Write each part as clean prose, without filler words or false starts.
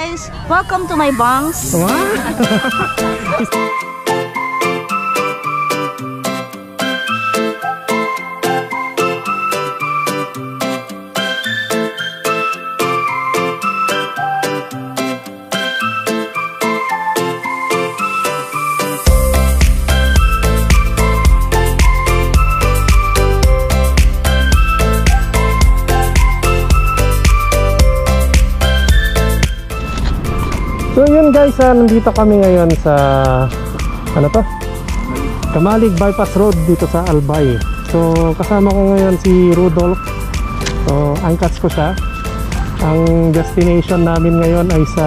guys! Welcome to my bangs. Wow! So yun guys, nandito kami ngayon sa ano to? Kamalig Bypass Road dito sa Albay. So kasama ko ngayon si Rudolph. So angkas ko siya. Ang destination namin ngayon ay sa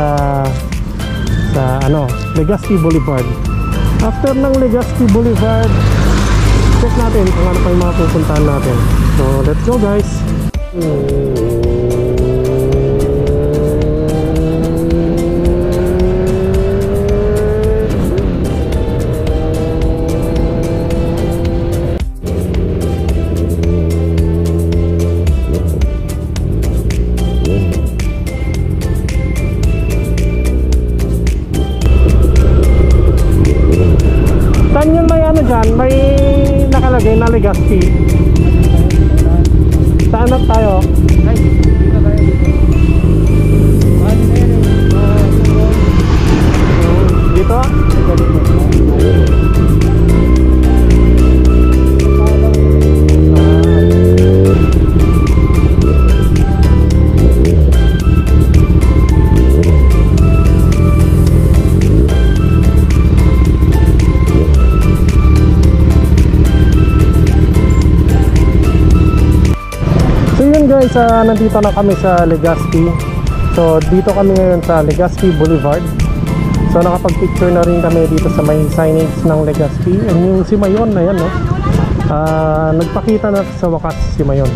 Legazpi Boulevard. After ng Legazpi Boulevard, check natin kung ano pa yung mga pupuntahan natin. So let's go guys. Saan yun may ano dyan? May nakalagay na Legazpi. Saan na tayo? Dito? Guys, nandito na kami sa Legazpi. So dito kami ngayon sa Legazpi Boulevard. So nakapag-picture na rin kami dito sa may signage ng Legazpi. And yung si Mayon na yan, no? Nagpakita na sa wakas si Mayon.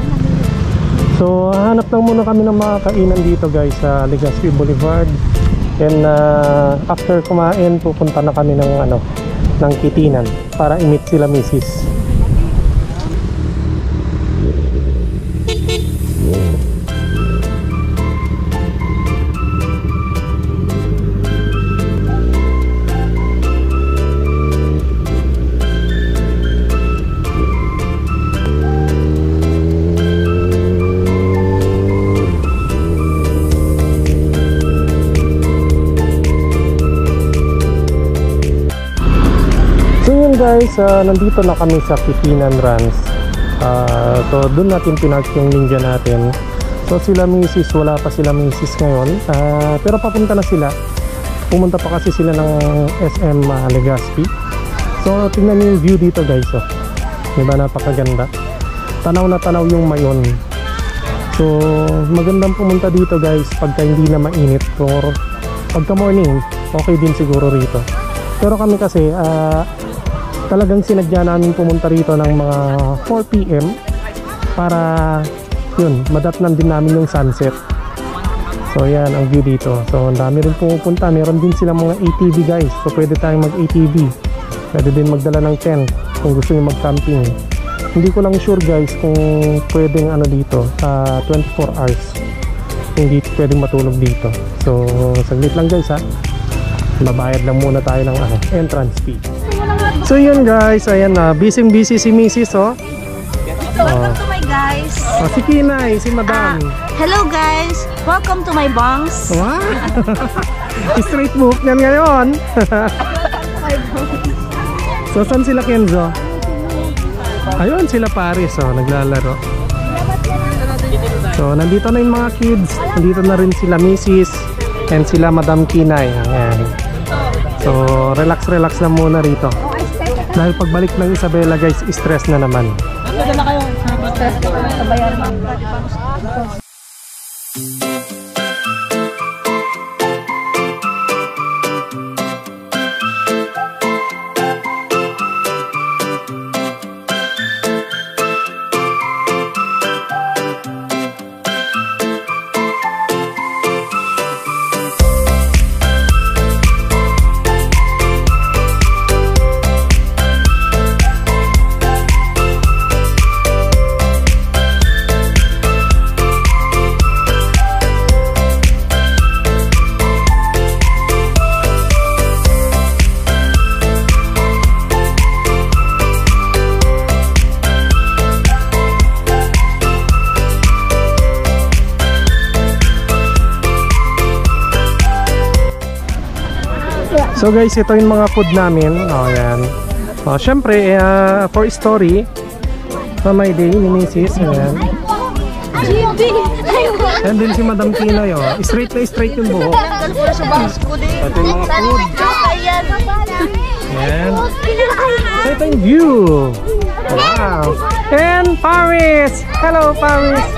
So hanap lang muna kami ng mga kainan dito guys sa Legazpi Boulevard. And after kumain, pupunta na kami ng Kitinan para i-meet sila Mrs. Guys, nandito na kami sa Kitinan Ranch. So doon natin pinark yung Ninja natin. So sila Mrs. wala pa sila Mrs. ngayon, pero papunta na sila. Pumunta pa kasi sila ng SM Legazpi. So tingnan niyo yung view dito guys, oh. Diba, napakaganda. Tanaw na tanaw yung Mayon. So magandang pumunta dito guys pagka hindi na mainit, or pagka morning okay din siguro rito. Pero kami kasi talagang sinadya namin pumunta rito ng mga 4 PM para yun, madatnan din namin yung sunset. So yan ang view dito. So ang dami rin pumupunta. Meron din silang mga ATV guys. So pwede tayong mag ATV. Pwede din magdala ng tent kung gusto nyo mag camping. Hindi ko lang sure guys kung pwedeng dito 24 hours. Hindi pwedeng matulog dito. So saglit lang guys ha. Babayad lang muna tayo ng entrance fee. So yun guys, ayan na, busy si Mrs. oh. Welcome to my guys. Si Kinay, si Madam. Hello guys, welcome to my bangs. Wow. Straight book yan ngayon. So saan sila Kenzo? Ayun sila Paris, oh, naglalaro. So nandito na yung mga kids. Nandito na rin sila Mrs. and sila Madam Kinay. Ayan. So relax lang muna rito. Dahil pagbalik ng Isabela guys, stress na naman. Stress na bayaran. So guys, ito yung mga food namin. Oh, yan. Oh, syempre, for story, Mamay Day ni Mrs. Ayan. And din si Madam Pinoy, oh. Straight na straight yung buhok. Ito yung mga food. Ayan. So ito yung view. Wow. And Paris. Hello, Paris.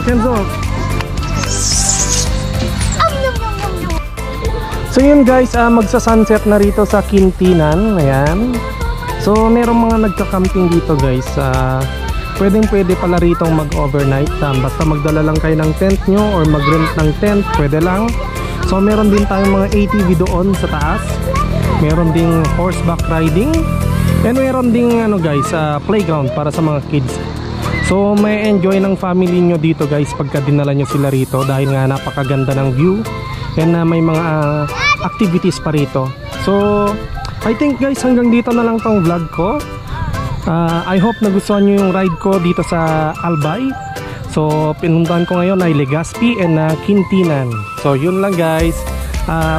Kenzo. So yun guys, magsa-sunset na rito sa Quintinan. Ayan. So merong mga nagka-camping dito guys. Pwede pala rito mag-overnight. Basta magdala lang kayo ng tent nyo or mag-rent ng tent, pwede lang. So meron din tayong mga ATV doon sa taas. Meron ding horseback riding. And meron ding guys, playground para sa mga kids. So may enjoy ng family nyo dito guys pagka dinala nyo sila rito dahil nga napakaganda ng view and may mga activities pa rito. So I think guys hanggang dito na lang tong vlog ko. I hope nagustuhan nyo yung ride ko dito sa Albay. So pinuntahan ko ngayon ay Legazpi and Quintinan. So yun lang guys.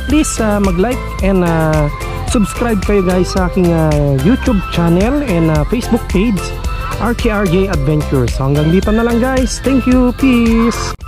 Please mag-like and subscribe kayo guys sa aking YouTube channel and Facebook page, RKRJ Adventures. So hanggang dito na lang guys. Thank you. Peace.